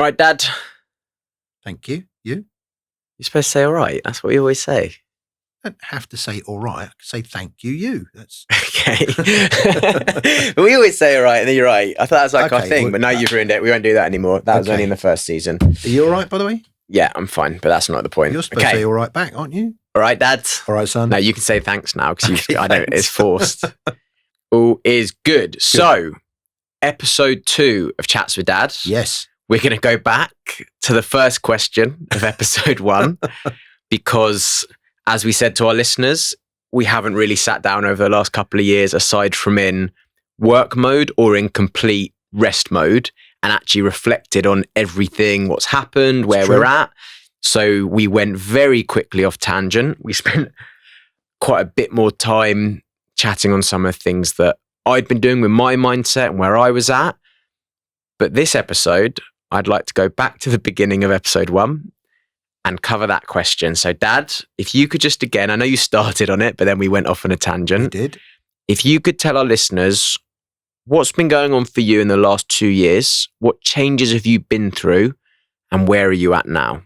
All right, Dad. Thank you. You? You're supposed to say all right. That's what we always say. I don't have to say all right. I can say thank you. You. That's Okay. We always say all right, and then you're right. I thought that was like our Okay, thing, well, but now you've ruined it. We won't do that anymore. That was only Okay. in the first season. Are you all right, by the way? Yeah, I'm fine, but that's not the point. You're supposed to say all right back, aren't you? All right, Dad. All right, son. Now you can say thanks now because Okay, I don't. It's thanks. forced. All is good. So, episode 2 of Chats with Dad. Yes. We're going to go back to the first question of episode 1 because, as we said to our listeners, we haven't really sat down over the last couple of years, aside from in work mode or in complete rest mode, and actually reflected on everything, what's happened, where we're at. So we went very quickly off tangent. We spent quite a bit more time chatting on some of the things that I'd been doing with my mindset and where I was at. But this episode, I'd like to go back to the beginning of episode 1 and cover that question. So, Dad, if you could just again, I know you started on it, but then we went off on a tangent. You did. If you could tell our listeners what's been going on for you in the last 2 years, what changes have you been through, and where are you at now?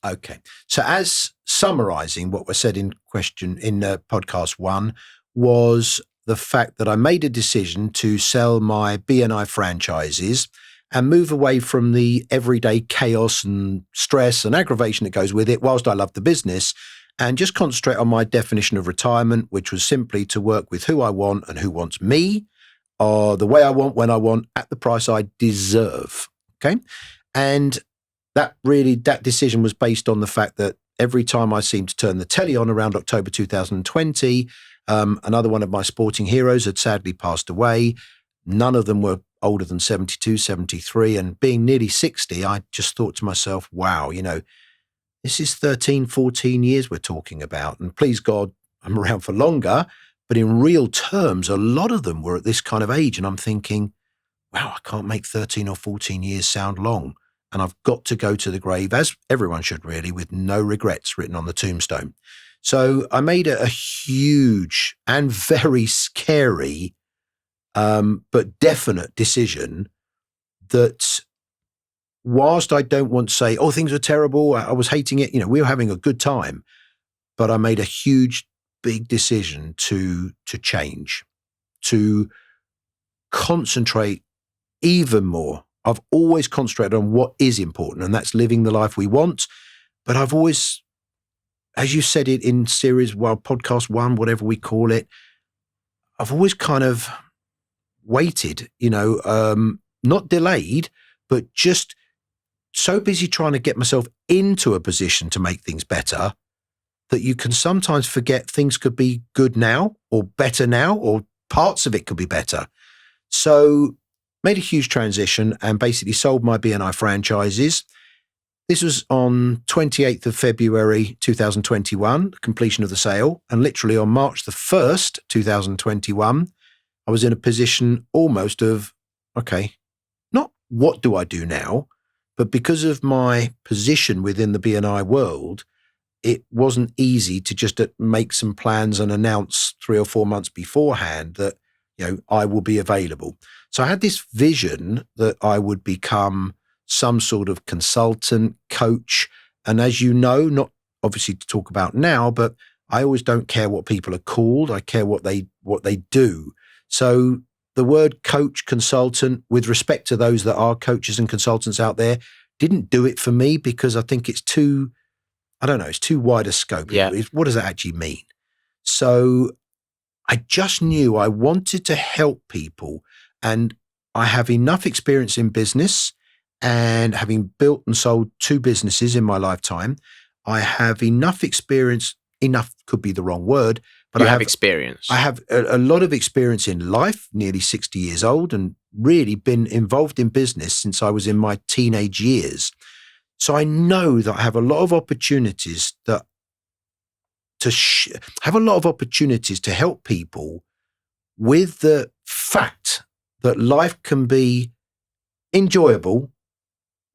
Okay. So as summarizing what was said in podcast 1 was the fact that I made a decision to sell my BNI franchises and move away from the everyday chaos and stress and aggravation that goes with it, whilst I love the business, and just concentrate on my definition of retirement, which was simply to work with who I want and who wants me, or the way I want, when I want, at the price I deserve. Okay. And that decision was based on the fact that every time I seemed to turn the telly on around October 2020, another one of my sporting heroes had sadly passed away. None of them were older than 72, 73. And being nearly 60, I just thought to myself, wow, this is 13, 14 years we're talking about. And please God, I'm around for longer. But in real terms, a lot of them were at this kind of age. And I'm thinking, wow, I can't make 13 or 14 years sound long. And I've got to go to the grave, as everyone should really, with no regrets written on the tombstone. So I made a huge and very scary, but definite decision that whilst I don't want to say, oh, things were terrible, I was hating it, we were having a good time, but I made a huge, big decision to change, to concentrate even more. I've always concentrated on what is important, and that's living the life we want. But I've always, as you said it in podcast 1, whatever we call it, I've always kind of waited, not delayed, but just so busy trying to get myself into a position to make things better that you can sometimes forget things could be good now or better now, or parts of it could be better. So made a huge transition and basically sold my BNI franchises. This was on 28th of February 2021, completion of the sale. And literally on March the 1st, 2021, I was in a position almost of, okay, not what do I do now, but because of my position within the BNI world, it wasn't easy to just make some plans and announce 3 or 4 months beforehand that, I will be available. So I had this vision that I would become some sort of consultant, coach. And as you know, not obviously to talk about now, but I always don't care what people are called. I care what they do. So the word coach, consultant, with respect to those that are coaches and consultants out there, didn't do it for me because I think it's too wide a scope. Yeah. What does that actually mean? So I just knew I wanted to help people, and I have enough experience in business, and having built and sold 2 businesses in my lifetime, I have enough experience. Enough could be the wrong word, but I have experience. I have a lot of experience in life, nearly 60 years old, and really been involved in business since I was in my teenage years. So I know that I have a lot of opportunities to help people with the fact that life can be enjoyable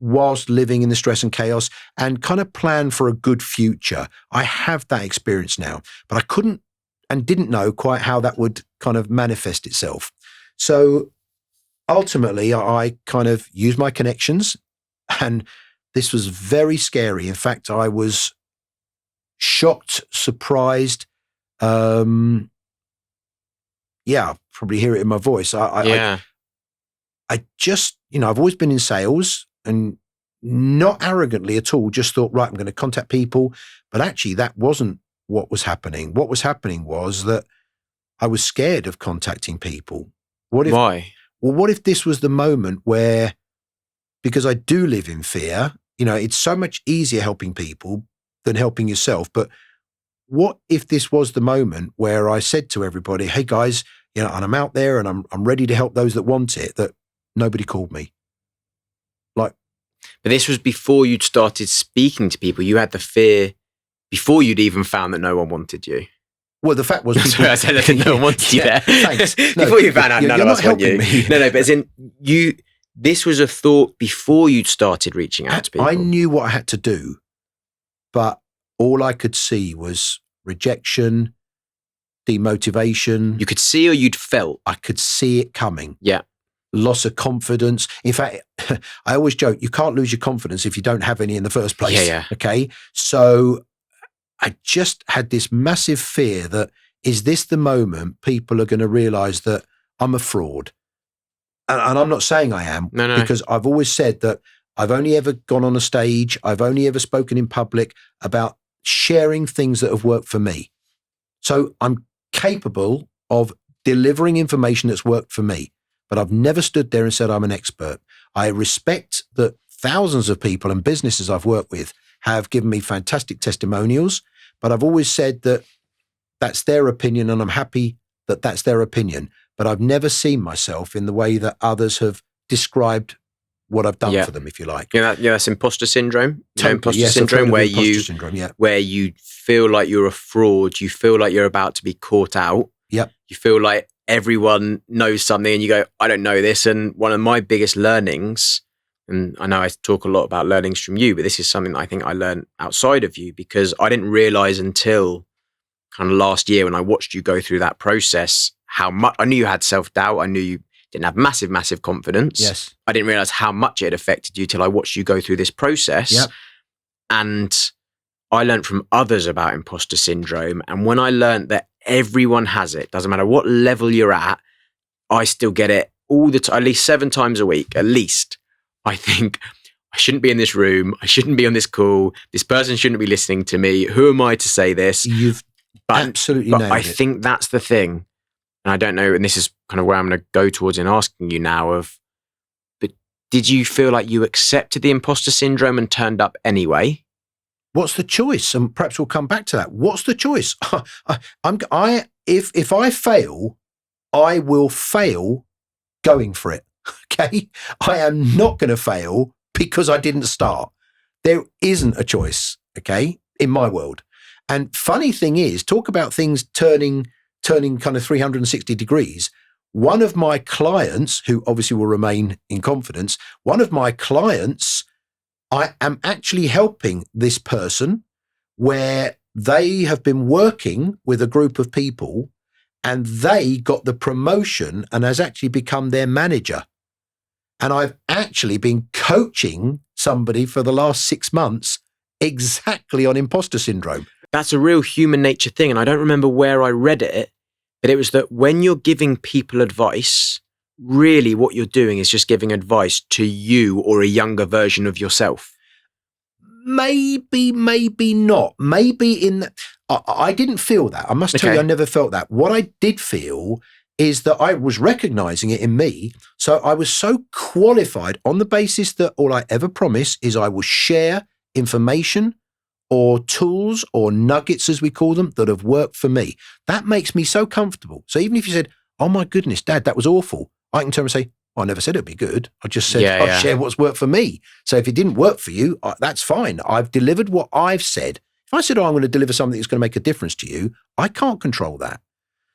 whilst living in the stress and chaos, and kind of plan for a good future. I have that experience now, but I couldn't and didn't know quite how that would kind of manifest itself. So ultimately, I kind of used my connections And this was very scary. In fact, I was shocked, surprised. Probably hear it in my voice. I just, I've always been in sales and not arrogantly at all, just thought, right, I'm going to contact people. But actually that wasn't what was happening. What was happening was that I was scared of contacting people. Why? Well, what if this was the moment where, because I do live in fear, it's so much easier helping people than helping yourself. But what if this was the moment where I said to everybody, hey guys, and I'm out there and I'm ready to help those that want it, that nobody called me. But this was before you'd started speaking to people. You had the fear before you'd even found that no one wanted you. Well, the fact was, Sorry, I said that no one wanted you there. Thanks. No, before you found out none of us want you. No, but as in this was a thought before you'd started reaching out to people. I knew what I had to do, but all I could see was rejection, demotivation. You could see, or you'd felt? I could see it coming. Yeah. Loss of confidence. In fact, I always joke, you can't lose your confidence if you don't have any in the first place. Yeah. Okay. So I just had this massive fear that, is this the moment people are going to realize that I'm a fraud? And I'm not saying I am, no. Because I've always said that I've only ever gone on a stage, I've only ever spoken in public about sharing things that have worked for me. So I'm capable of delivering information that's worked for me. But I've never stood there and said I'm an expert. I respect that thousands of people and businesses I've worked with have given me fantastic testimonials, but I've always said that that's their opinion and I'm happy that that's their opinion. But I've never seen myself in the way that others have described what I've done for them, if you like. That's imposter syndrome. Totally. Imposter syndrome, where you feel like you're a fraud, you feel like you're about to be caught out. Yep. You feel like everyone knows something and you go, I don't know this. And one of my biggest learnings, and I know I talk a lot about learnings from you, but this is something that I think I learned outside of you, because I didn't realize until kind of last year when I watched you go through that process, how much I knew you had self-doubt. I knew you didn't have massive confidence. Yes. I didn't realize how much it affected you till I watched you go through this process. Yep. And I learned from others about imposter syndrome. And when I learned that everyone has it, doesn't matter what level you're at, I still get it all the time, at least 7 times a week, at least. I think I shouldn't be in this room. I shouldn't be on this call. This person shouldn't be listening to me. Who am I to say this? You've absolutely nailed it. I think that's the thing. And I don't know, and this is kind of where I'm going to go towards in asking you now but did you feel like you accepted the imposter syndrome and turned up anyway? What's the choice? And perhaps we'll come back to that. What's the choice? If I fail, I will fail going for it. Okay. I am not going to fail because I didn't start. There isn't a choice. Okay. In my world. And funny thing is, talk about things turning kind of 360 degrees. One of my clients, who obviously will remain in confidence, one of my clients, I am actually helping this person where they have been working with a group of people and they got the promotion and has actually become their manager. And I've actually been coaching somebody for the last 6 months exactly on imposter syndrome. That's a real human nature thing. And I don't remember where I read it, but it was that when you're giving people advice, really what you're doing is just giving advice to you or a younger version of yourself. Maybe not. Maybe I didn't feel that. I must tell you, I never felt that. What I did feel is that I was recognizing it in me. So I was so qualified on the basis that all I ever promise is I will share information or tools or nuggets, as we call them, that have worked for me. That makes me so comfortable. So even if you said, oh my goodness, Dad, that was awful, I can turn and say, I never said it'd be good. I just said I'll share what's worked for me. So if it didn't work for you, that's fine. I've delivered what I've said. If I said, I'm going to deliver something that's going to make a difference to you, I can't control that.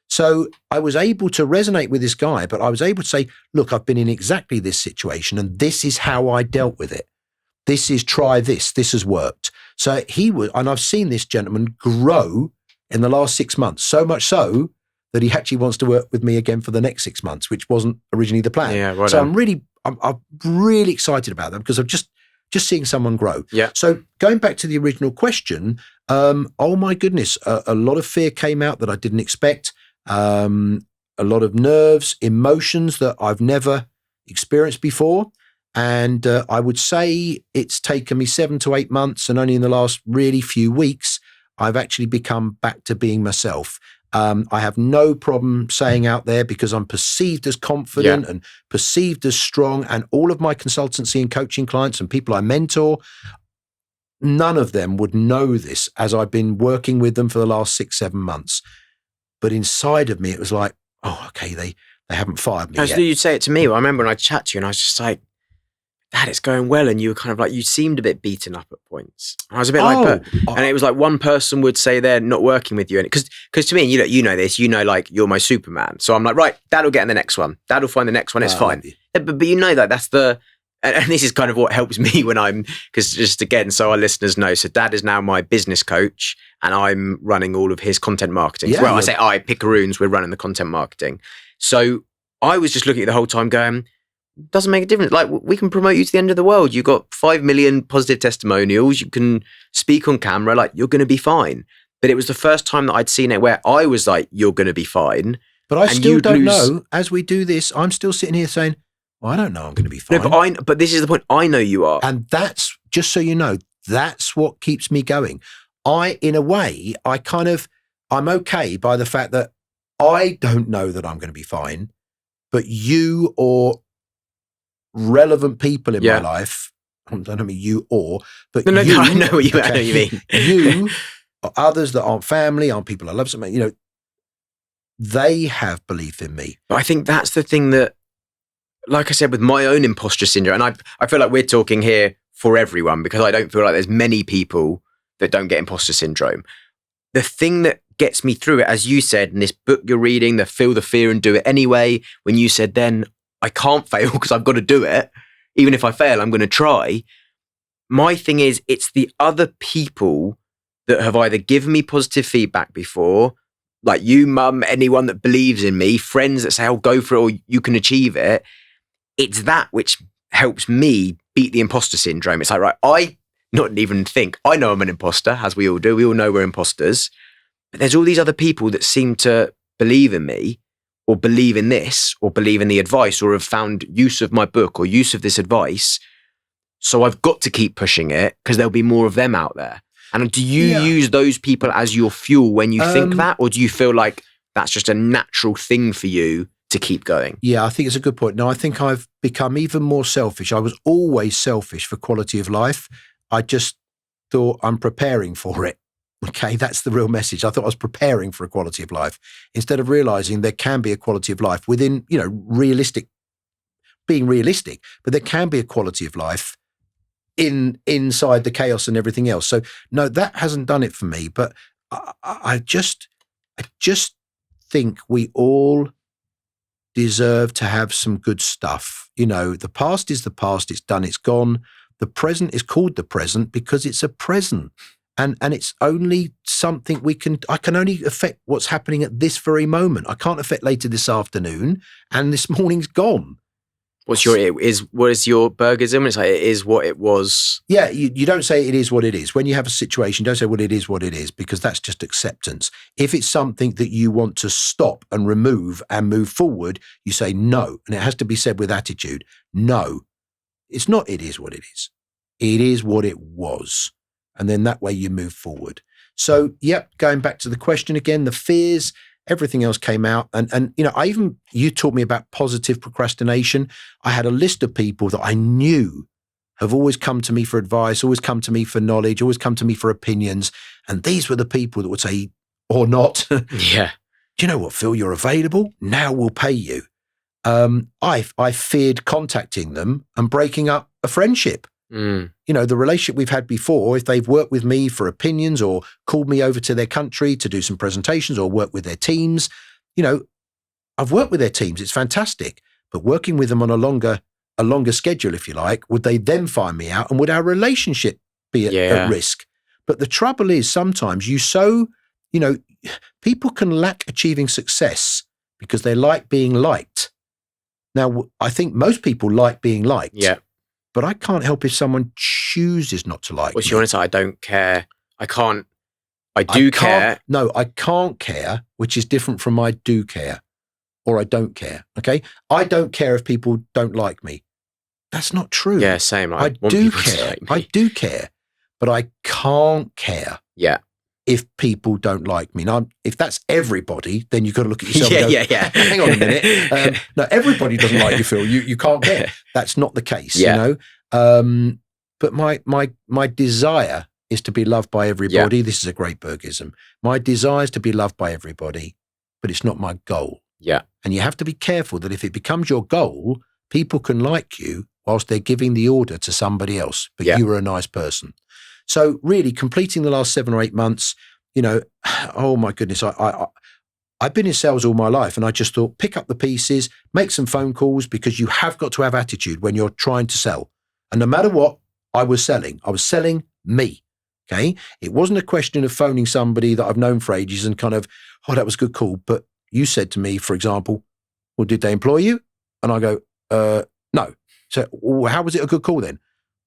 So I was able to resonate with this guy, but I was able to say, look, I've been in exactly this situation and this is how I dealt with it. This is try this. This has worked. So he was, and I've seen this gentleman grow in the last 6 months, so much so that he actually wants to work with me again for the next 6 months, which wasn't originally the plan. Yeah, right so on. I'm really excited about that because I've just just seeing someone grow. Yeah. So going back to the original question, oh my goodness, a lot of fear came out that I didn't expect. A lot of nerves, emotions that I've never experienced before. And I would say it's taken me 7 to 8 months, and only in the last really few weeks, I've actually become back to being myself. I have no problem saying out there, because I'm perceived as confident and perceived as strong, and all of my consultancy and coaching clients and people I mentor, none of them would know this as I've been working with them for the last 6, 7 months. But inside of me, it was like, oh, okay, they haven't fired me yet. You'd say it to me. I remember when I chat to you and I was just like, Dad, it's going well. And you were kind of like, you seemed a bit beaten up at points. And I was a bit and it was like one person would say they're not working with you. And because to me, you know this, like you're my Superman. So I'm like, right, Dad will get in the next one. Dad will find the next one. It's fine. But you know that that's and this is kind of what helps me when because just again, so our listeners know. So Dad is now my business coach and I'm running all of his content marketing. Yeah, well, I say Pickaroons, we're running the content marketing. So I was just looking at it the whole time going, doesn't make a difference. Like, we can promote you to the end of the world. You've got 5 million positive testimonials. You can speak on camera. Like, you're going to be fine. But it was the first time that I'd seen it where I was like, you're going to be fine. But I still don't know. As we do this, I'm still sitting here saying, well, I don't know I'm going to be fine. No, but this is the point. I know you are. And that's, just so you know, that's what keeps me going. In a way, I'm okay by the fact that I don't know that I'm going to be fine, but you or relevant people in my life, I don't mean you or, but no, you, I know what you mean. You or others that aren't family, aren't people I love, something, they have belief in me. But I think that's the thing that, like I said, with my own imposter syndrome, and I feel like we're talking here for everyone, because I don't feel like there's many people that don't get imposter syndrome. The thing that gets me through it, as you said, in this book you're reading, the Feel the Fear and Do It Anyway, when you said then, I can't fail because I've got to do it. Even if I fail, I'm going to try. My thing is, it's the other people that have either given me positive feedback before, like you, Mum, anyone that believes in me, friends that say, oh, go for it or you can achieve it. It's that which helps me beat the imposter syndrome. It's like, right, I not even think, I know I'm an imposter, as we all do. We all know we're imposters. But there's all these other people that seem to believe in me, or believe in this, or believe in the advice, or have found use of my book or use of this advice. So I've got to keep pushing it because there'll be more of them out there. And do you use those people as your fuel when you think that? Or do you feel like that's just a natural thing for you to keep going? Yeah, I think it's a good point. No, I think I've become even more selfish. I was always selfish for quality of life. I just thought I'm preparing for it. Okay, that's the real message. I thought I was preparing for a quality of life instead of realizing there can be a quality of life within, being realistic, but there can be a quality of life inside the chaos and everything else. So no, that hasn't done it for me, but I just think we all deserve to have some good stuff. The past is the past, it's done, it's gone. The present is called the present because it's a present. And it's only something I can only affect what's happening at this very moment. I can't affect later this afternoon, and this morning's gone. What is your Bergism? It's like, it is what it was. Yeah, you don't say it is what it is. When you have a situation, don't say, well, it is what it is, because that's just acceptance. If it's something that you want to stop and remove and move forward, you say no. And it has to be said with attitude. No, it's not it is what it is. It is what it was. And then that way you move forward. So, going back to the question again, the fears, everything else came out. And you taught me about positive procrastination. I had a list of people that I knew have always come to me for advice, always come to me for knowledge, always come to me for opinions. And these were the people that would say, or not, yeah. Do you know what, Phil, you're available. Now we'll pay you. I feared contacting them and breaking up a friendship. The relationship we've had before, if they've worked with me for opinions or called me over to their country to do some presentations or work with their teams, I've worked with their teams. It's fantastic. But working with them on a longer schedule, if you like, would they then find me out, and would our relationship be at risk? But the trouble is sometimes people can lack achieving success because they like being liked. Now, I think most people like being liked. Yeah. But I can't help if someone chooses not to like What's me. your answer? I don't care. I can't. I do care. No, I can't care, which is different from I do care or I don't care. Okay. I don't care if people don't like me. That's not true. Yeah, same. I want do people to care. like me. I do care, but I can't care. Yeah. If people don't like me. Now, if that's everybody, then you've got to look at yourself and go, yeah. hang on a minute. No, everybody doesn't like you, Phil. You can't care. That's not the case, you know. But my desire is to be loved by everybody. Yeah. This is a great Bergism. My desire is to be loved by everybody, but it's not my goal. Yeah. And you have to be careful that if it becomes your goal, people can like you whilst they're giving the order to somebody else, but you were a nice person. So really completing the last 7 or 8 months, you know, oh my goodness, I've been in sales all my life, and I just thought, pick up the pieces, make some phone calls, because you have got to have attitude when you're trying to sell. And no matter what I was selling me. Okay. It wasn't a question of phoning somebody that I've known for ages and kind of, oh, that was a good call. But you said to me, for example, well, did they employ you? And I go, no. So well, how was it a good call then?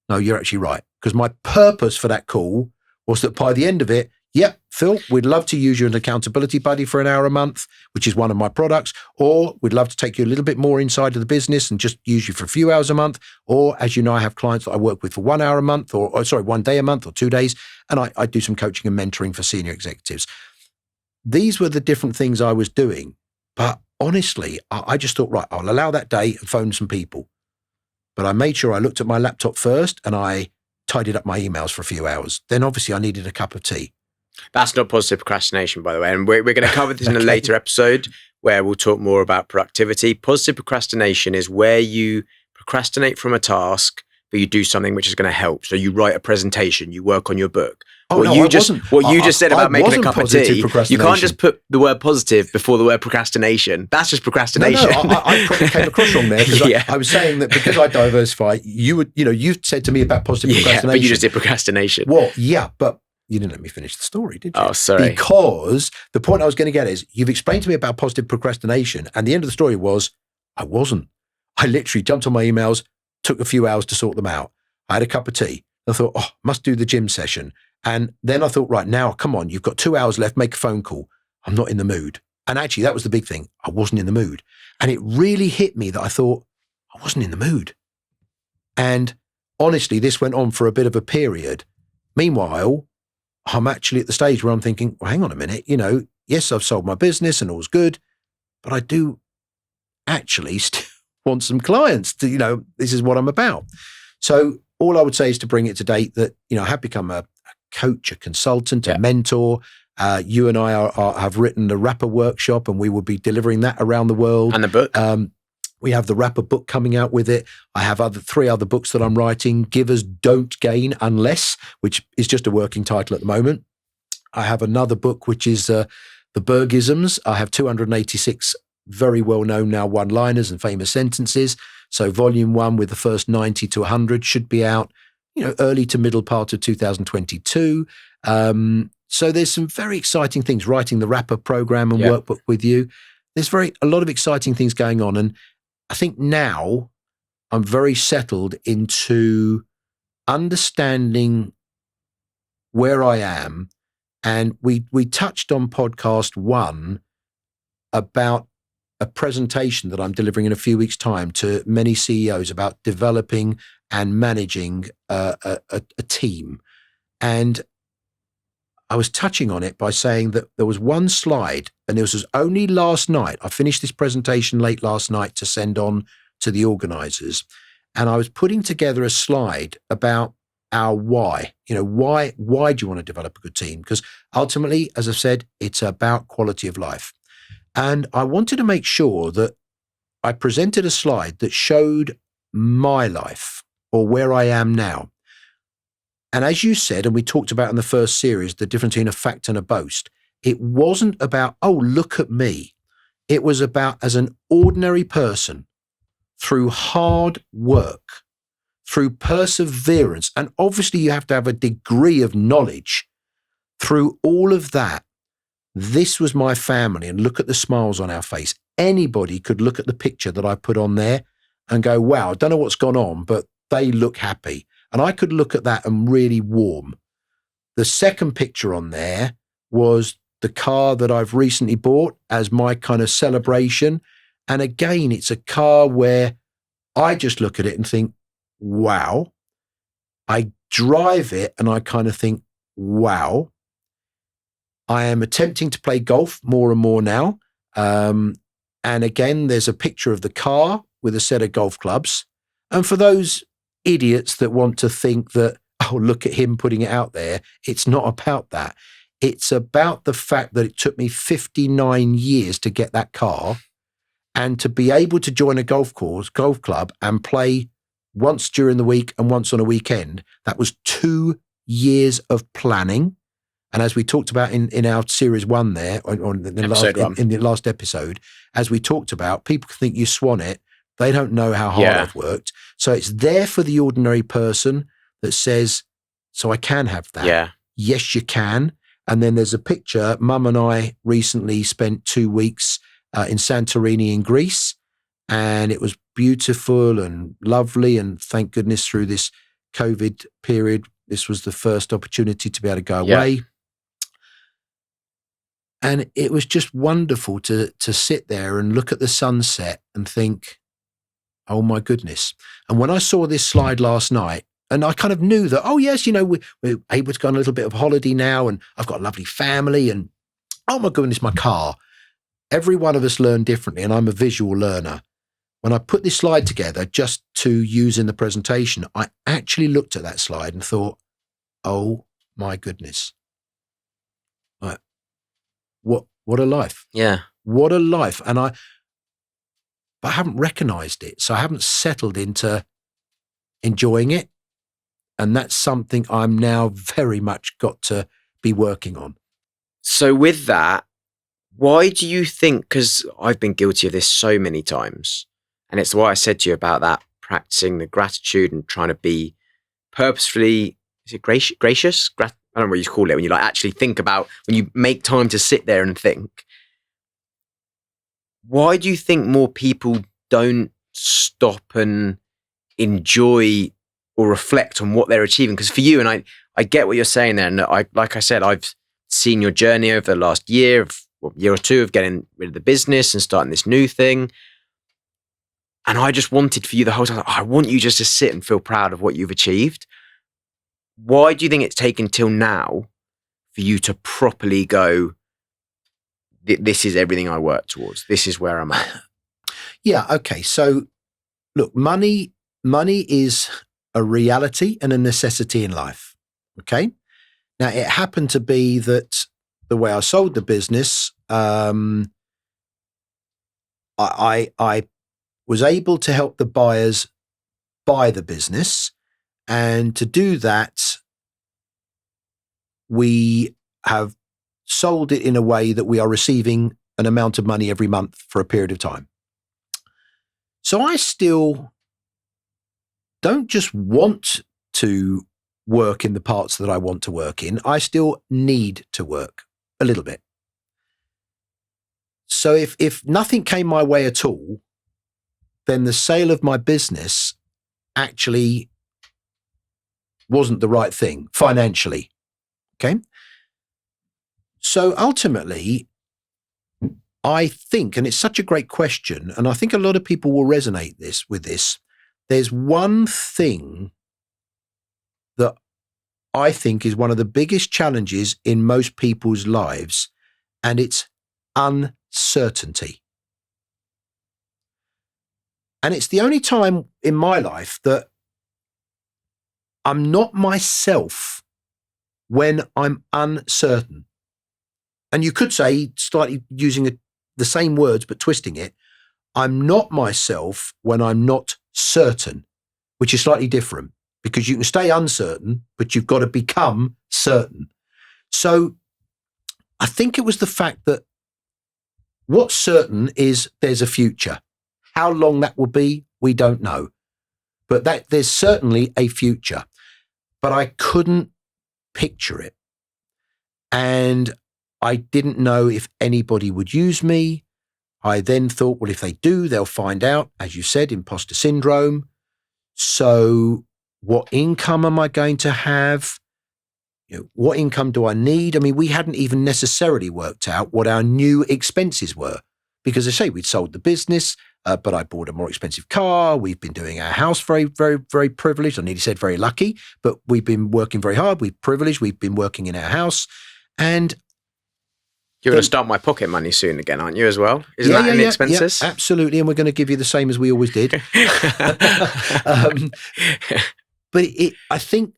No, you're actually right. Because my purpose for that call was that by the end of it, yep, Phil, we'd love to use you as an accountability buddy for an hour a month, which is one of my products, or we'd love to take you a little bit more inside of the business and just use you for a few hours a month. Or as you know, I have clients that I work with for 1 hour a month, or 1 day a month or 2 days. And I do some coaching and mentoring for senior executives. These were the different things I was doing. But honestly, I just thought, right, I'll allow that day and phone some people. But I made sure I looked at my laptop first and I tidied up my emails for a few hours. Then obviously I needed a cup of tea. That's not positive procrastination, by the way. And we're going to cover this in a later episode where we'll talk more about productivity. Positive procrastination is where you procrastinate from a task, but you do something which is going to help. So you write a presentation, you work on your book. What you just said about making a cup of tea, you can't just put the word positive before the word procrastination. That's just procrastination. No, I probably came across wrong there, because I was saying that because I diversify, you've said to me about positive procrastination. But you just did procrastination. Well, yeah, but you didn't let me finish the story, did you? Oh, sorry. Because the point I was going to get is, you've explained to me about positive procrastination, and the end of the story was, I wasn't. I literally jumped on my emails, took a few hours to sort them out. I had a cup of tea. I thought, must do the gym session. And then I thought, right, now, come on, you've got 2 hours left, make a phone call. I'm not in the mood. And actually, that was the big thing. I wasn't in the mood. And it really hit me that I thought, I wasn't in the mood. And honestly, this went on for a bit of a period. Meanwhile, I'm actually at the stage where I'm thinking, well, hang on a minute, yes, I've sold my business and all's good, but I do actually still want some clients to, this is what I'm about. So all I would say is to bring it to date that, I have become a coach, a consultant, a mentor. You and I have written the Rapper Workshop, and we will be delivering that around the world. And the book. We have the Rapper book coming out with it. I have 3 other books that I'm writing. Givers Don't Gain Unless, which is just a working title at the moment. I have another book, which is the Bergisms. I have 286 very well-known now one-liners and famous sentences. So volume 1 with the first 90 to 100 should be out, early to middle part of 2022. So there's some very exciting things, writing the Rapper program and workbook with you. There's a lot of exciting things going on. And I think now I'm very settled into understanding where I am. And we touched on podcast 1 about a presentation that I'm delivering in a few weeks' time to many CEOs about developing and managing a team. And I was touching on it by saying that there was one slide, and this was only last night. I finished this presentation late last night to send on to the organizers. And I was putting together a slide about our why. Why do you want to develop a good team? Because ultimately, as I've said, it's about quality of life. And I wanted to make sure that I presented a slide that showed my life, or where I am now. And as you said, and we talked about in the first series, the difference between a fact and a boast, it wasn't about, oh, look at me. It was about, as an ordinary person, through hard work, through perseverance, and obviously you have to have a degree of knowledge. Through all of that, this was my family, and look at the smiles on our face. Anybody could look at the picture that I put on there and go, wow, I don't know what's gone on, but they look happy. And I could look at that and really warm. The second picture on there was the car that I've recently bought as my kind of celebration. And again, it's a car where I just look at it and think, wow. I drive it and I kind of think, wow. I am attempting to play golf more and more now. And again, there's a picture of the car with a set of golf clubs. And for those idiots that want to think that, oh, look at him putting it out there, it's not about that. It's about the fact that it took me 59 years to get that car, and to be able to join a golf club and play once during the week and once on a weekend. That was 2 years of planning. And as we talked about in our series 1 there, in the last episode, as we talked about, people think you swan it. They don't know how hard I've worked. So it's there for the ordinary person that says, so I can have that. Yeah. Yes, you can. And then there's a picture. Mum and I recently spent 2 weeks in Santorini in Greece, and it was beautiful and lovely. And thank goodness through this COVID period, this was the first opportunity to be able to go away. And it was just wonderful to sit there and look at the sunset and think, oh my goodness. And when I saw this slide last night, and I kind of knew that, oh yes, we're able to go on a little bit of holiday now, and I've got a lovely family, and oh my goodness, my car. Every one of us learn differently, and I'm a visual learner. When I put this slide together just to use in the presentation, I actually looked at that slide and thought, oh my goodness. Like, what a life. Yeah. What a life. But I haven't recognized it. So I haven't settled into enjoying it. And that's something I'm now very much got to be working on. So with that, why do you think, because I've been guilty of this so many times, and it's why I said to you about that, practicing the gratitude and trying to be purposefully, is it gracious? I don't know what you call it, when you actually think about, when you make time to sit there and think. Why do you think more people don't stop and enjoy or reflect on what they're achieving? Because for you, and I get what you're saying there, and like I said, I've seen your journey over the last year or two of getting rid of the business and starting this new thing. And I just wanted for you the whole time, I want you just to sit and feel proud of what you've achieved. Why do you think it's taken till now for you to properly go, this is everything I work towards. This is where I'm at. Yeah. Okay. So look, money is a reality and a necessity in life. Okay. Now it happened to be that the way I sold the business, I was able to help the buyers buy the business. And to do that, we have sold it in a way that we are receiving an amount of money every month for a period of time. So I still don't just want to work in the parts that I want to work in. I still need to work a little bit. So if nothing came my way at all, then the sale of my business actually wasn't the right thing financially. Okay. So ultimately, I think, and it's such a great question, and I think a lot of people will resonate with this. There's one thing that I think is one of the biggest challenges in most people's lives, and it's uncertainty. And it's the only time in my life that I'm not myself when I'm uncertain. And you could say, slightly using the same words but twisting it, I'm not myself when I'm not certain, which is slightly different, because you can stay uncertain, but you've got to become certain. So I think it was the fact that what's certain is there's a future. How long that will be, we don't know. But that there's certainly a future. But I couldn't picture it. And I didn't know if anybody would use me. I then thought, well, if they do, they'll find out, as you said, imposter syndrome. So What income am I going to have? What income do I need? I mean, we hadn't even necessarily worked out what our new expenses were because, as I say, we'd sold the business, but I bought a more expensive car. We've been doing our house very, very, very privileged. I nearly said very lucky, but we've been working very hard. We're privileged. We've been working in our house. And you're going to start my pocket money soon again, aren't you, as well? Isn't that in the expenses? Yeah, absolutely. And we're going to give you the same as we always did. But I think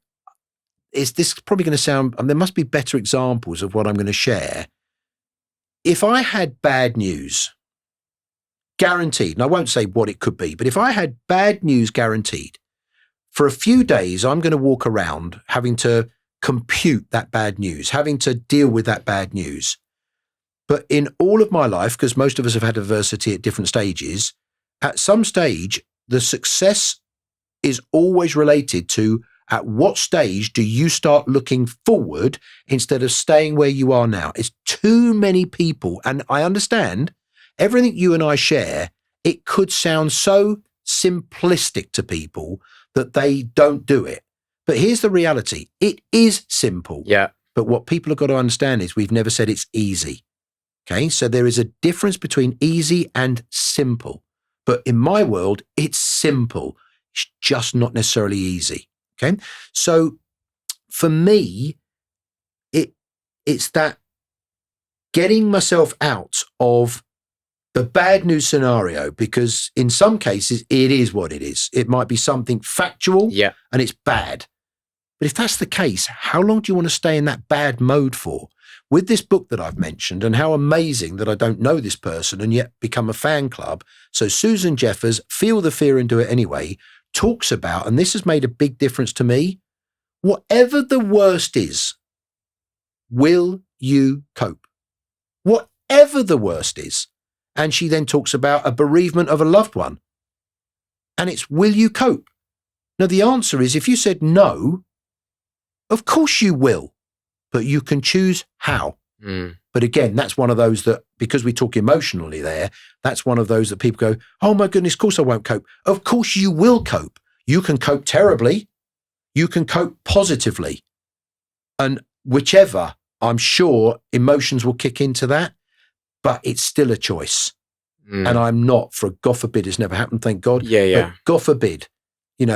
this is probably going to sound, there must be better examples of what I'm going to share. If I had bad news, guaranteed, and I won't say what it could be, but if I had bad news guaranteed, for a few days, I'm going to walk around having to compute that bad news, having to deal with that bad news. But in all of my life, because most of us have had adversity at different stages, at some stage, the success is always related to at what stage do you start looking forward instead of staying where you are now? It's too many people. And I understand everything you and I share, it could sound so simplistic to people that they don't do it. But here's the reality. It is simple. Yeah. But what people have got to understand is we've never said it's easy. Okay. So there is a difference between easy and simple. But in my world, it's simple. It's just not necessarily easy. Okay. So for me, it's that getting myself out of the bad news scenario, because in some cases it is what it is. It might be something factual and it's bad. But if that's the case, how long do you want to stay in that bad mode for? With this book that I've mentioned, and how amazing that I don't know this person and yet become a fan club. So Susan Jeffers, Feel the Fear and Do It Anyway, talks about, and this has made a big difference to me, whatever the worst is, will you cope? Whatever the worst is. And she then talks about a bereavement of a loved one. And it's, will you cope? Now, the answer is, if you said no, of course you will, but you can choose how. But again, that's one of those that, because we talk emotionally there, that's one of those that people go, oh my goodness, of course I won't cope. Of course you will cope. You can cope terribly. You can cope positively. And whichever, I'm sure emotions will kick into that, but it's still a choice. And I'm not, for God forbid, it's never happened, thank God. Yeah. But God forbid,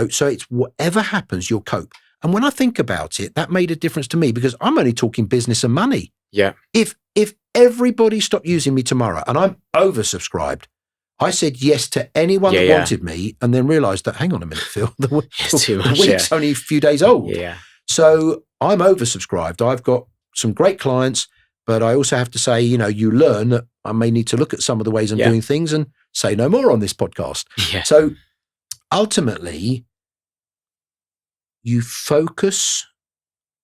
so it's whatever happens, you'll cope. And when I think about it, that made a difference to me because I'm only talking business and money. Yeah. If everybody stopped using me tomorrow and I'm oversubscribed, I said yes to anyone that wanted me and then realized that, hang on a minute, Phil, the week's only a few days old. Yeah. So I'm oversubscribed. I've got some great clients, but I also have to say, you learn that I may need to look at some of the ways I'm doing things and say no more on this podcast. Yeah. So ultimately, you focus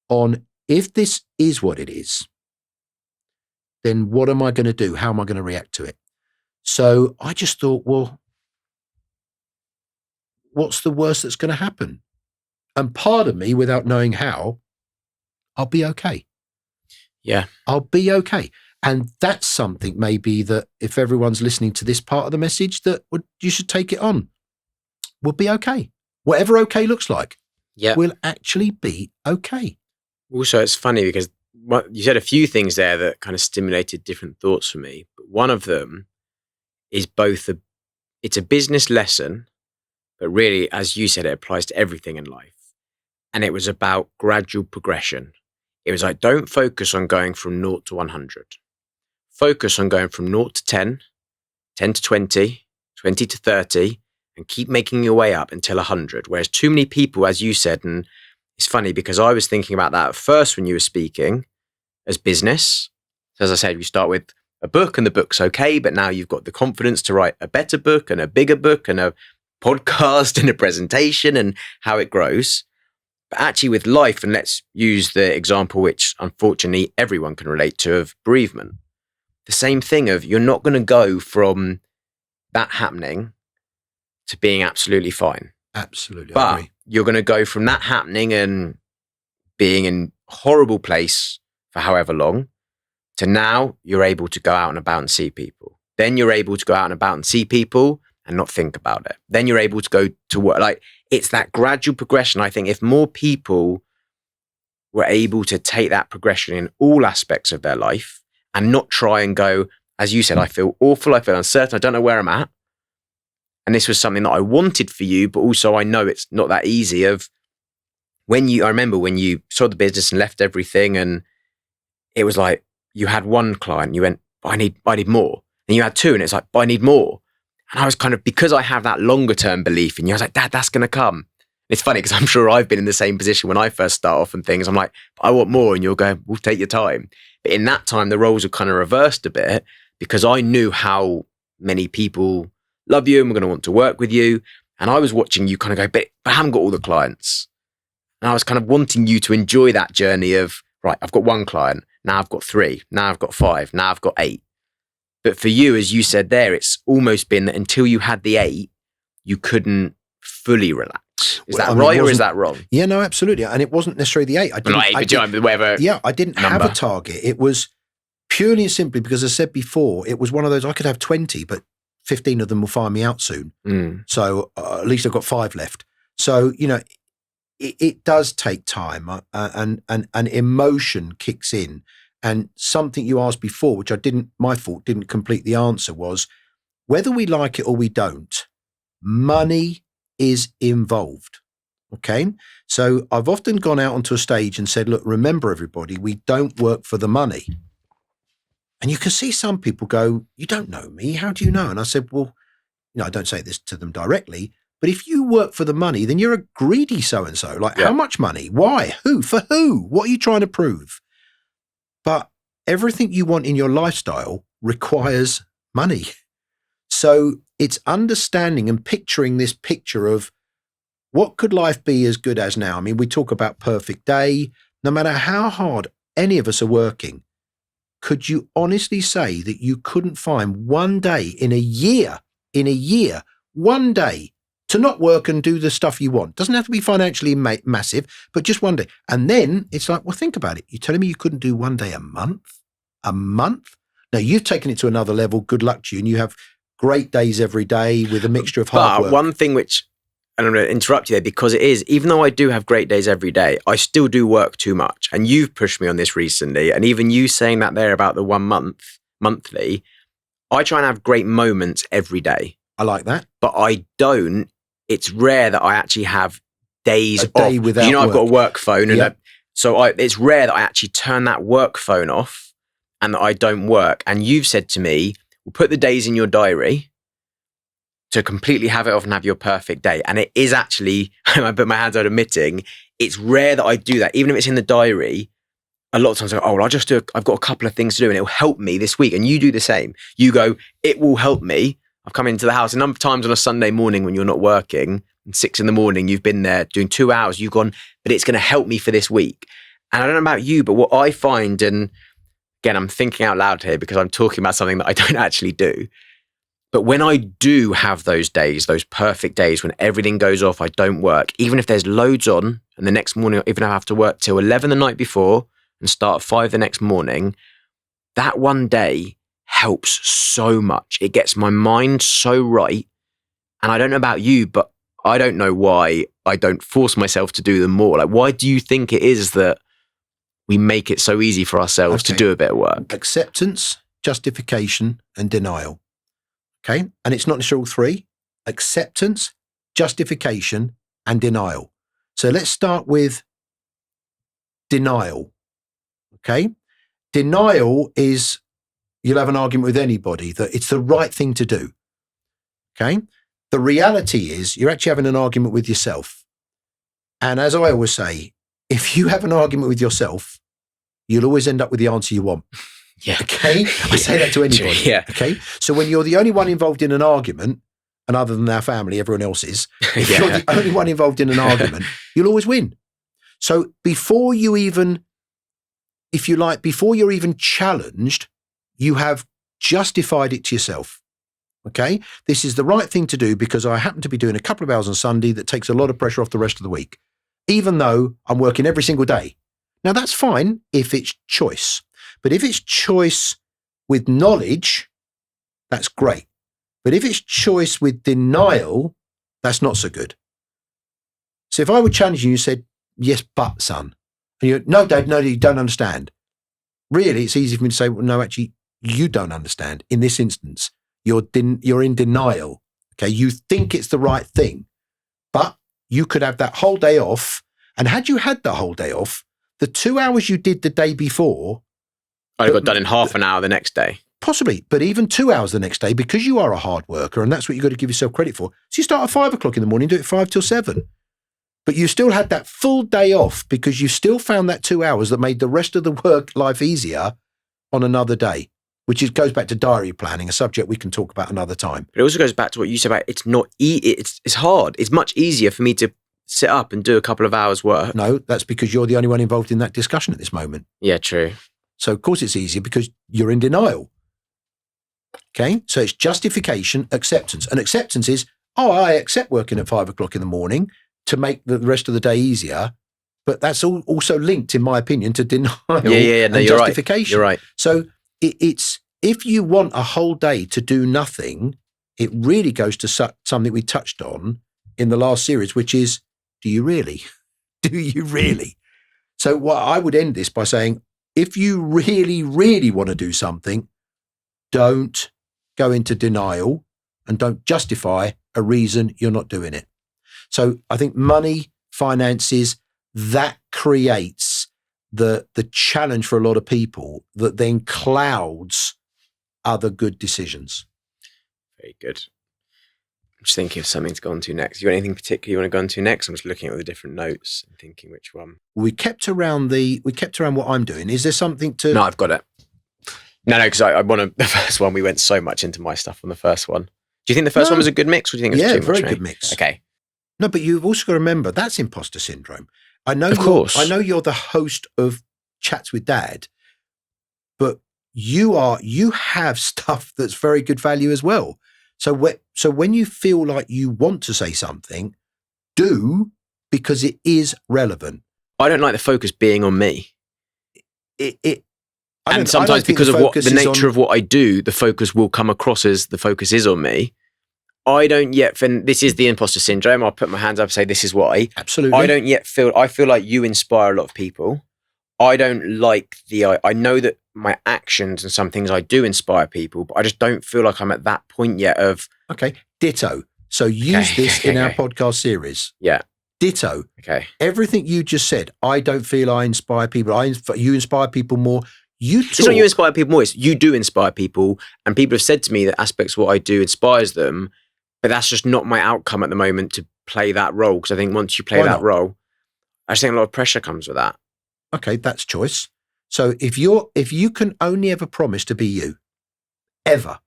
on, if this is what it is, then what am I going to do? How am I going to react to it? So I just thought, well, what's the worst that's going to happen? And part of me, without knowing how, I'll be okay. Yeah. I'll be okay. And that's something maybe that if everyone's listening to this part of the message, that you should take it on. We'll be okay. Whatever okay looks like, we'll actually be okay. Also, it's funny because you said a few things there that kind of stimulated different thoughts for me. But one of them is it's a business lesson, but really, as you said, it applies to everything in life. And it was about gradual progression. It was like, don't focus on going from 0 to 100. Focus on going from 0 to 10, 10 to 20, 20 to 30, and keep making your way up until 100. Whereas too many people, as you said, and it's funny because I was thinking about that at first when you were speaking as business. So as I said, you start with a book and the book's okay, but now you've got the confidence to write a better book and a bigger book and a podcast and a presentation and how it grows. But actually with life, and let's use the example which unfortunately everyone can relate to, of bereavement. The same thing of, you're not going to go from that happening to being absolutely fine. Absolutely. But I agree. You're going to go from that happening and being in a horrible place for however long to now you're able to go out and about and see people. Then you're able to go out and about and see people and not think about it. Then you're able to go to work. Like, it's that gradual progression. I think if more people were able to take that progression in all aspects of their life and not try and go, as you said, I feel awful, I feel uncertain, I don't know where I'm at. And this was something that I wanted for you, but also I know it's not that easy. I remember when you saw the business and left everything, and it was like, you had one client, you went, I need more. And you had two, and it's like, but I need more. And I was kind of, because I have that longer term belief in you, I was like, Dad, that's going to come. It's funny because I'm sure I've been in the same position when I first start off and things. I'm like, I want more. And you're going, we'll take your time. But in that time, the roles were kind of reversed a bit because I knew how many people love you and were going to want to work with you. And I was watching you kind of go, but I haven't got all the clients. And I was kind of wanting you to enjoy that journey of, right, I've got one client. Now I've got 3. Now I've got 5. Now I've got 8. But for you, as you said there, it's almost been that until you had the 8, you couldn't fully relax. Is that right or is that wrong? Yeah, no, absolutely. And it wasn't necessarily the 8. I didn't have a target. It was purely and simply because, as I said before, it was one of those, I could have 20, but 15 of them will find me out soon. So at least I've got 5 left. So, it does take time and emotion kicks in. And something you asked before, which my fault, didn't complete the answer, was whether we like it or we don't, money is involved. Okay. So I've often gone out onto a stage and said, look, remember everybody, we don't work for the money. And you can see some people go, you don't know me. How do you know? And I said, well, I don't say this to them directly, but if you work for the money, then you're a greedy so-and-so. Like, how much money? Why? Who? For who? What are you trying to prove? But everything you want in your lifestyle requires money. So it's understanding and picturing this picture of what could life be as good as now? I mean, we talk about perfect day. No matter how hard any of us are working, could you honestly say that you couldn't find one day in a year, one day to not work and do the stuff you want? Doesn't have to be financially massive, but just one day. And then it's like, well, think about it. You're telling me you couldn't do one day a month? A month? Now, you've taken it to another level. Good luck to you. And you have great days every day with a mixture of hard work. One thing which, and I'm going to interrupt you there because it is, even though I do have great days every day, I still do work too much. And you've pushed me on this recently. And even you saying that there about the 1 month, monthly, I try and have great moments every day. I like that. But I don't. It's rare that I actually have days a day off. Without I've got a work phone. And yeah. It's rare that I actually turn that work phone off and that I don't work. And you've said to me, we'll put the days in your diary to completely have it off and have your perfect day. And it is actually, I put my hands out admitting, it's rare that I do that. Even if it's in the diary, a lot of times I go, I've got a couple of things to do and it'll help me this week. And you do the same. You go, it will help me. I've come into the house a number of times on a Sunday morning when you're not working, and 6 a.m, you've been there doing 2 hours, you've gone, but it's going to help me for this week. And I don't know about you, but what I find, and again, I'm thinking out loud here because I'm talking about something that I don't actually do. But when I do have those days, those perfect days when everything goes off, I don't work, even if there's loads on, and the next morning, even if I have to work till 11 the night before and start at 5 the next morning, that one day helps so much. It gets my mind so right. And I don't know about you, but I don't know why I don't force myself to do them more. Like, why do you think it is that we make it so easy for ourselves to do a bit of work? Acceptance, justification, and denial. Okay. And it's not necessarily all 3. Acceptance, justification, and denial. So let's start with denial. Okay. Denial is, you'll have an argument with anybody that it's the right thing to do. Okay. The reality is you're actually having an argument with yourself. And as I always say, if you have an argument with yourself, you'll always end up with the answer you want. Yeah. Okay. I say that to anybody. Yeah. Okay. So when you're the only one involved in an argument, and other than our family, everyone else is, if you're the only one involved in an argument, you'll always win. So before you even, if you like, before you're even challenged, you have justified it to yourself. Okay. This is the right thing to do because I happen to be doing a couple of hours on Sunday that takes a lot of pressure off the rest of the week, even though I'm working every single day. Now that's fine if it's choice, but if it's choice with knowledge, that's great. But if it's choice with denial, that's not so good. So if I were challenging you, said, yes, but son. And you, no, Dad, no, you don't understand. Really, it's easy for me to say, well, no, actually, you don't understand. In this instance, you're in denial. Okay, you think it's the right thing, but you could have that whole day off. And had you had the whole day off, the 2 hours you did the day before, I got done in half an hour the next day. Possibly, but even 2 hours the next day, because you are a hard worker, and that's what you've got to give yourself credit for. So you start at 5 o'clock in the morning, do it 5 till 7. But you still had that full day off because you still found that 2 hours that made the rest of the work life easier on another day, which goes back to diary planning, a subject we can talk about another time. But it also goes back to what you said about it's not it's hard. It's much easier for me to sit up and do a couple of hours work. No, that's because you're the only one involved in that discussion at this moment. Yeah, true. So of course it's easier because you're in denial. Okay, so it's justification, acceptance. And acceptance is, I accept working at 5 o'clock in the morning to make the rest of the day easier. But that's also linked, in my opinion, to denial No, and you're justification. Right. You're right. So it's if you want a whole day to do nothing, it really goes to something we touched on in the last series, which is, do you really? Do you really? So what I would end this by saying, if you really, really want to do something, don't go into denial and don't justify a reason you're not doing it. So I think money, finances, that creates the challenge for a lot of people that then clouds other good decisions. Very good. I'm just thinking of something to go on to next. You got anything particular you want to go on to next? I'm just looking at all the different notes and thinking which one. We kept around what I'm doing. Is there something to... No, I've got it. No, because I want to... The first one, we went so much into my stuff on the first one. Do you think the first one was a good mix, or do you think it was too much? Very good mix. Okay. No, but you've also got to remember, that's imposter syndrome. I know you're the host of Chats with Dad, but you have stuff that's very good value as well. So when you feel like you want to say something, do, because it is relevant. I don't like the focus being on me. And sometimes because of the nature of what I do, the focus will come across as the focus is on me. I don't yet, and this is the imposter syndrome. I'll put my hands up and say, this is why. Absolutely. I don't yet I feel like you inspire a lot of people. I don't like I know that my actions and some things I do inspire people, but I just don't feel like I'm at that point yet of. Okay. Ditto. So use this in our podcast series. Yeah. Ditto. Okay. Everything you just said, I don't feel I inspire people. You inspire people more. It's not you inspire people more, it's you do inspire people. And people have said to me that aspects of what I do inspires them, but that's just not my outcome at the moment to play that role. Because I think once you play that role, I just think a lot of pressure comes with that. Okay, that's choice. So if you can only ever promise to be you, ever,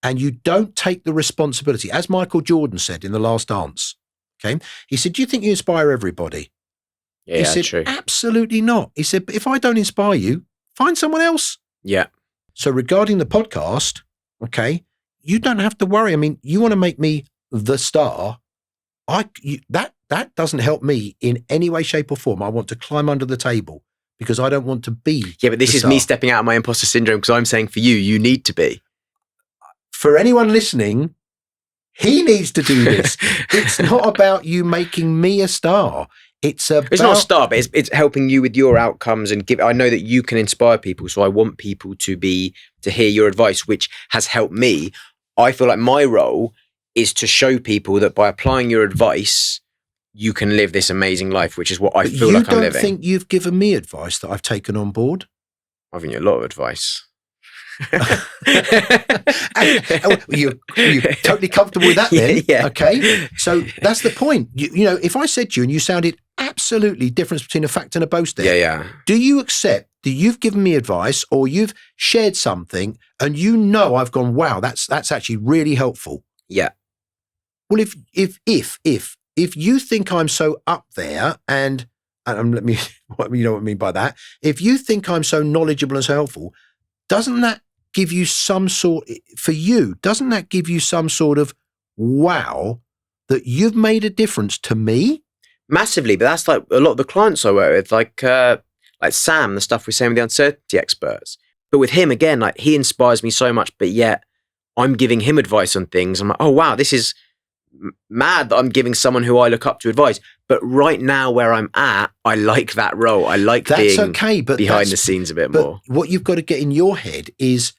and you don't take the responsibility, as Michael Jordan said in The Last Dance, okay, he said, do you think you inspire everybody? Yeah, he said, true. Absolutely not. He said, but if I don't inspire you, find someone else. Yeah. So regarding the podcast, okay, you don't have to worry. I mean, you want to make me the star. That doesn't help me in any way, shape or form. I want to climb under the table because I don't want to be. Yeah, but this is me stepping out of my imposter syndrome because I'm saying for you, you need to be. For anyone listening, he needs to do this. It's not about you making me a star. It's not a star, but it's helping you with your outcomes and I know that you can inspire people. So I want people to hear your advice, which has helped me. I feel like my role is to show people that by applying your advice, you can live this amazing life, which is what I feel like I'm living. You don't think you've given me advice that I've taken on board? I've given you a lot of advice. You're totally comfortable with that then? Yeah. Okay. So that's the point. You know, if I said to you and you sounded absolutely difference between a fact and a boast there. Yeah. Do you accept that you've given me advice or you've shared something and you know I've gone, wow, that's actually really helpful? Yeah. Well, if you think I'm so up there and let me, you know what I mean by that? If you think I'm so knowledgeable and so helpful, doesn't that give you some sort of wow that you've made a difference to me? Massively, but that's like a lot of the clients I work with, like Sam, the stuff we're saying with the uncertainty experts. But with him, again, like he inspires me so much, but yet I'm giving him advice on things. I'm like, oh, wow, this is mad that I'm giving someone who I look up to advice. But right now where I'm at, I like that role. I like being okay, but behind the scenes a bit more. What you've got to get in your head is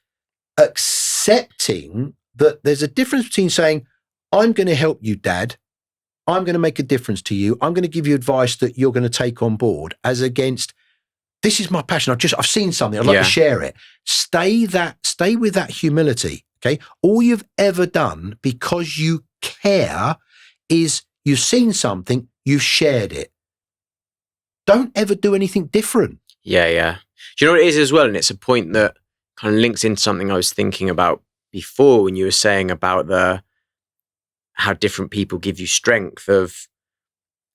accepting that there's a difference between saying, I'm going to help you, Dad. I'm going to make a difference to you. I'm going to give you advice that you're going to take on board, as against, this is my passion. I've seen something. I'd like to share it. Stay with that humility. Okay. All you've ever done because you care is you've seen something, you've shared it. Don't ever do anything different. Yeah. Do you know what it is as well? And it's a point that kind of links into something I was thinking about before when you were saying about how different people give you strength of,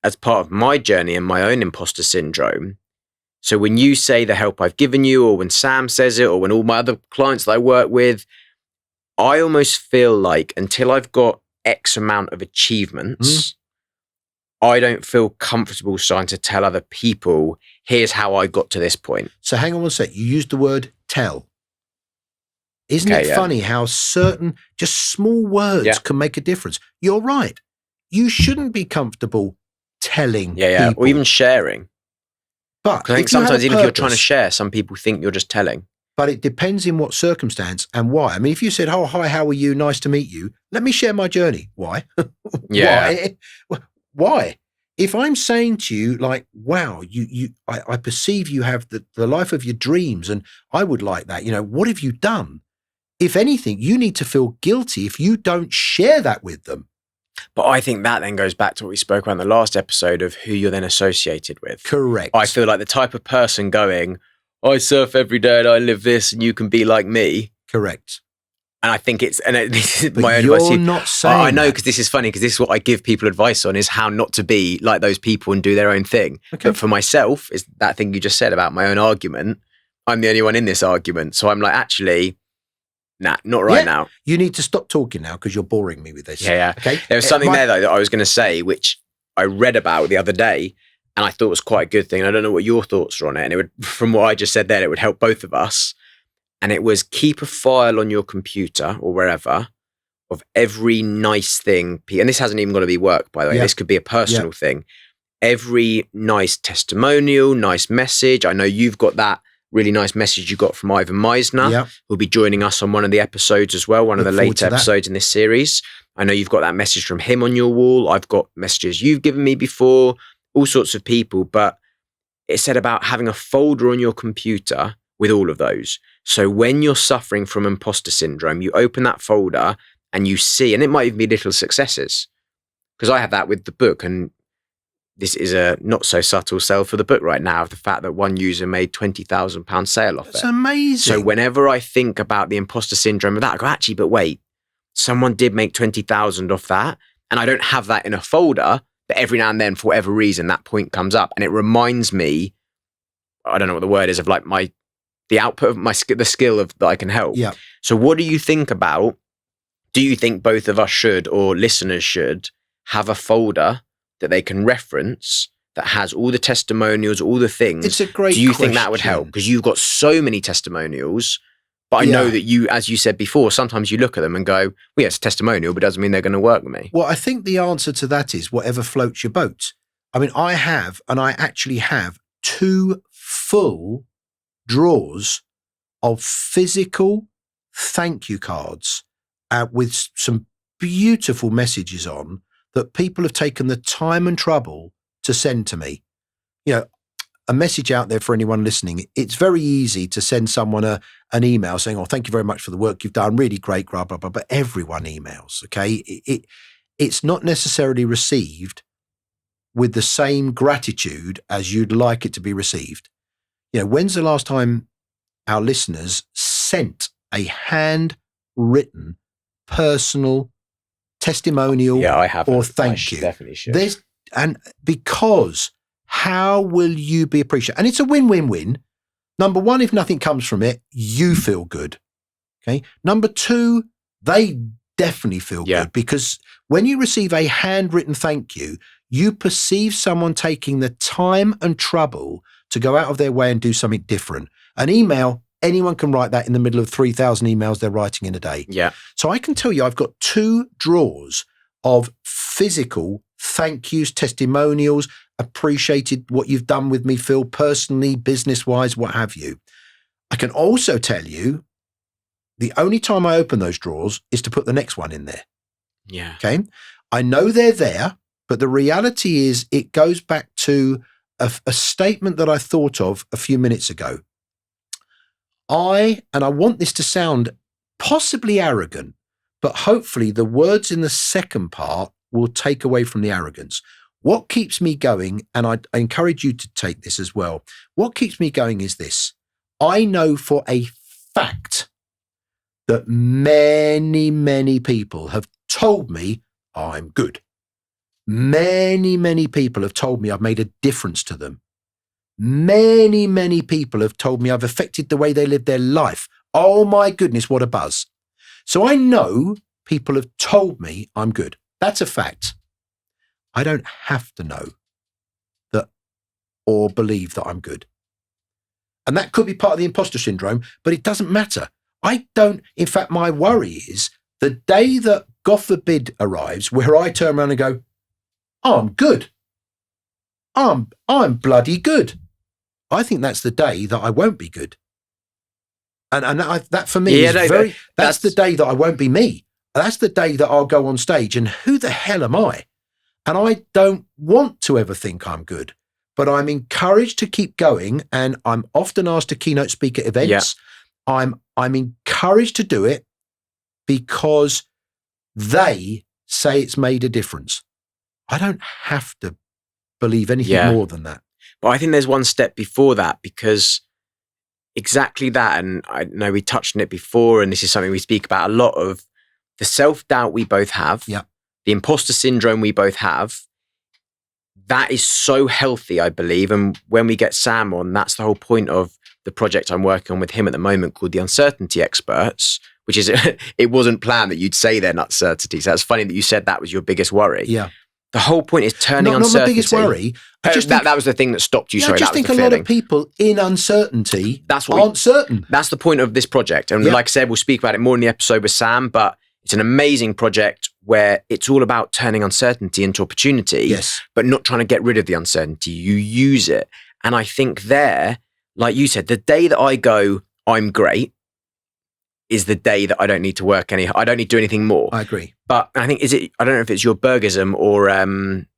as part of my journey and my own imposter syndrome. So when you say the help I've given you, or when Sam says it, or when all my other clients that I work with, I almost feel like until I've got X amount of achievements, I don't feel comfortable starting to tell other people, here's how I got to this point. So hang on one sec. You used the word tell. Isn't it funny how certain, just small words can make a difference? You're right. You shouldn't be comfortable telling people. Or even sharing. But I think sometimes even if you're trying to share, some people think you're just telling. But it depends in what circumstance and why. I mean, if you said, oh, hi, how are you? Nice to meet you. Let me share my journey. Why? Why? If I'm saying to you, like, wow, I perceive you have the life of your dreams and I would like that. What have you done? If anything, you need to feel guilty if you don't share that with them. But I think that then goes back to what we spoke about in the last episode of who you're then associated with. Correct. I feel like the type of person going, I surf every day and I live this and you can be like me. Correct. And I think this is but my own you're advice. You're not saying I know, because this is funny, because this is what I give people advice on, is how not to be like those people and do their own thing. Okay. But for myself, is that thing you just said about my own argument. I'm the only one in this argument. So I'm like, actually, nah, not right now. You need to stop talking now because you're boring me with this. Yeah. Okay. There was something there though that I was going to say, which I read about the other day, and I thought was quite a good thing. I don't know what your thoughts are on it. And it would, from what I just said there, it would help both of us. And it was, keep a file on your computer or wherever of every nice thing. And this hasn't even got to be work, by the way. This could be a personal thing. Every nice testimonial, nice message. I know you've got that really nice message you got from Ivan Meisner, who'll be joining us on one of the episodes as well, one of the later episodes in this series. I know you've got that message from him on your wall. I've got messages you've given me before, all sorts of people. But it said about having a folder on your computer with all of those. So when you're suffering from imposter syndrome, you open that folder and you see, and it might even be little successes, because I have that with the book. And this is a not so subtle sell for the book right now, of the fact that one user made £20,000 sale off it. That's amazing. So whenever I think about the imposter syndrome of that, I go, actually, but wait, someone did make 20,000 off that. And I don't have that in a folder, but every now and then, for whatever reason, that point comes up. And it reminds me, I don't know what the word is, of like the output of the skill of that I can help. Yeah. So what do you think about, do you think both of us should, or listeners should, have a folder that they can reference that has all the testimonials, all the things? It's a great Do you question. think that would help? Because you've got so many testimonials, but I know that you, as you said before, sometimes you look at them and go, well, yeah, it's a testimonial, but it doesn't mean they're going to work with me. Well, I think the answer to that is whatever floats your boat. I mean, I actually have 2 full drawers of physical thank you cards with some beautiful messages on that people have taken the time and trouble to send to me. A message out there for anyone listening. It's very easy to send someone an email saying, oh, thank you very much for the work you've done. Really great, blah, blah, blah. But everyone emails, okay? It's not necessarily received with the same gratitude as you'd like it to be received. When's the last time our listeners sent a handwritten personal testimonial I have, or thank you? Definitely should. And because how will you be appreciated? And it's a win-win-win. Number one, if nothing comes from it, you feel good. Okay. Number two, they definitely feel good, because when you receive a handwritten thank you, you perceive someone taking the time and trouble to go out of their way and do something different. An email, anyone can write that in the middle of 3,000 emails they're writing in a day. Yeah. So I can tell you I've got 2 drawers of physical thank yous, testimonials, appreciated what you've done with me, Phil, personally, business-wise, what have you. I can also tell you the only time I open those drawers is to put the next one in there. Yeah. Okay. I know they're there, but the reality is it goes back to a statement that I thought of a few minutes ago. And I want this to sound possibly arrogant, but hopefully the words in the second part will take away from the arrogance. What keeps me going, and I encourage you to take this as well, what keeps me going is this. I know for a fact that many, many people have told me I'm good. Many, many people have told me I've made a difference to them. Many, many people have told me I've affected the way they live their life. Oh my goodness, what a buzz. So I know people have told me I'm good. That's a fact. I don't have to know that or believe that I'm good. And that could be part of the imposter syndrome, but it doesn't matter. In fact, my worry is the day that, God forbid, arrives where I turn around and go, oh, I'm good. I'm bloody good. I think that's the day that I won't be good. And that for me that's the day that I won't be me. That's the day that I'll go on stage and who the hell am I? And I don't want to ever think I'm good, but I'm encouraged to keep going. And I'm often asked to keynote speak at events. Yeah. I'm encouraged to do it because they say it's made a difference. I don't have to believe anything more than that. But I think there's one step before that, because exactly that, and I know we touched on it before, and this is something we speak about a lot, of the self-doubt we both have, the imposter syndrome we both have, that is so healthy, I believe. And when we get Sam on, that's the whole point of the project I'm working on with him at the moment called the Uncertainty Experts, which is, it wasn't planned that you'd say they're not certainty. So that's funny that you said that was your biggest worry. Yeah. The whole point is turning uncertainty. Not my biggest worry. That was the thing that stopped you. Sorry, I just think a lot of people in uncertainty aren't certain. That's the point of this project. And like I said, we'll speak about it more in the episode with Sam, but it's an amazing project where it's all about turning uncertainty into opportunity, but not trying to get rid of the uncertainty. You use it. And I think there, like you said, the day that I go, I'm great, is the day that I don't need to work I don't need to do anything more. I agree. But I think, I don't know if it's your Bergism or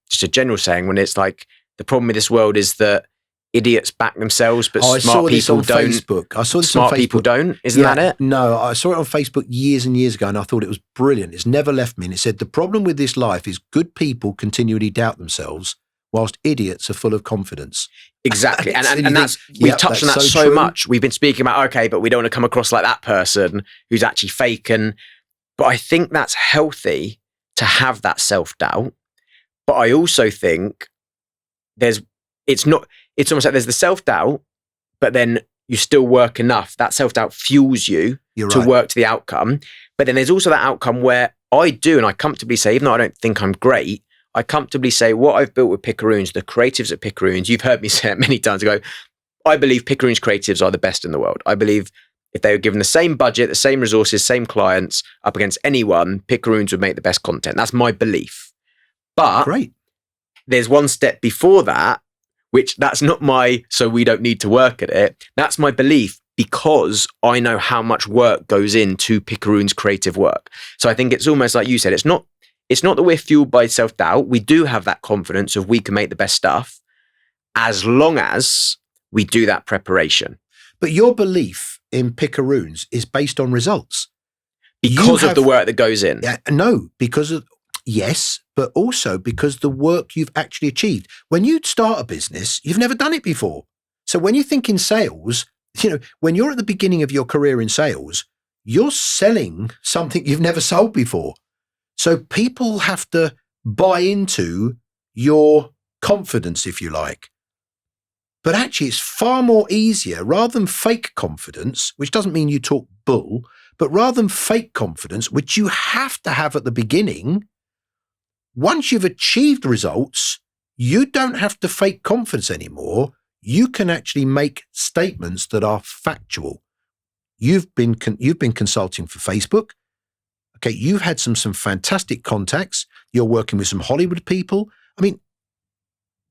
just a general saying, when it's like, the problem with this world is that idiots back themselves, but smart people don't. Facebook. I saw this smart on Facebook. People don't. Isn't that it? No, I saw it on Facebook years and years ago, and I thought it was brilliant. It's never left me. And it said, the problem with this life is good people continually doubt themselves, whilst idiots are full of confidence. Exactly. and that's, we've touched on that so much. We've been speaking about, okay, but we don't want to come across like that person who's actually fake. But I think that's healthy to have that self-doubt. But I also think it's almost like there's the self-doubt, but then you still work enough. That self-doubt fuels you to work to the outcome. But then there's also that outcome where I do, and I comfortably say, even though I don't think I'm great, I comfortably say what I've built with Pickeroons, the creatives at Pickeroons, you've heard me say it many times ago, I believe Pickeroons creatives are the best in the world. I believe if they were given the same budget, the same resources, same clients up against anyone, Pickeroons would make the best content. That's my belief. But there's one step before that, which that's not so we don't need to work at it. That's my belief, because I know how much work goes into Pickeroons' creative work. So I think it's almost like you said, it's not that we're fueled by self-doubt. We do have that confidence of we can make the best stuff as long as we do that preparation. But your belief in Pickeroons is based on results. Because of the work that goes in. No, because of, yes, but also because the work you've actually achieved. When you start a business, you've never done it before. So when you think in sales, when you're at the beginning of your career in sales, you're selling something you've never sold before. So people have to buy into your confidence, if you like. But actually, it's far more easier, rather than fake confidence, which doesn't mean you talk bull, but rather than fake confidence, which you have to have at the beginning, once you've achieved results, you don't have to fake confidence anymore. You can actually make statements that are factual. you've been consulting for Facebook. Okay, you've had some fantastic contacts. You're working with some Hollywood people. I mean,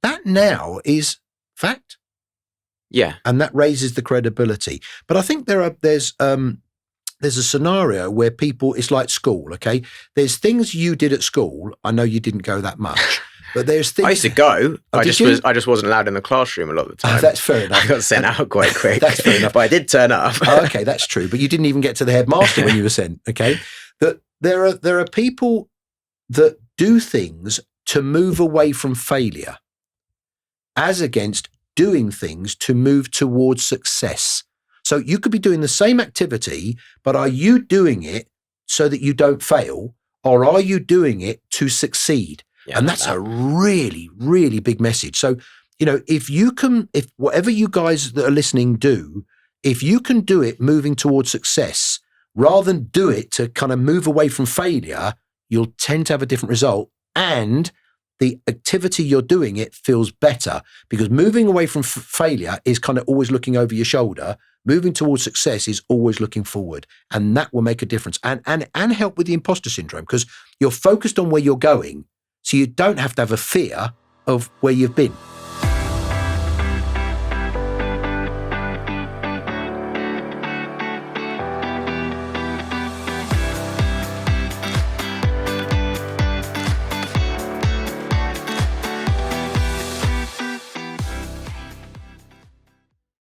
that now is fact. Yeah. And that raises the credibility. But I think there's a scenario where people, it's like school, okay? There's things you did at school. I know you didn't go that much, but there's things. I used to go. Oh, I just wasn't allowed in the classroom a lot of the time. That's fair enough. I got sent out quite quick. That's fair enough. But I did turn up. Okay, that's true. But you didn't even get to the headmaster when you were sent, okay? That there are people that do things to move away from failure as against doing things to move towards success. So you could be doing the same activity, but are you doing it so that you don't fail, or are you doing it to succeed? Yeah, and that's a really, really big message. So, if whatever you guys that are listening do, if you can do it moving towards success rather than do it to kind of move away from failure, you'll tend to have a different result. And the activity you're doing, it feels better, because moving away from failure is kind of always looking over your shoulder. Moving towards success is always looking forward, and that will make a difference and help with the imposter syndrome, because you're focused on where you're going, so you don't have to have a fear of where you've been.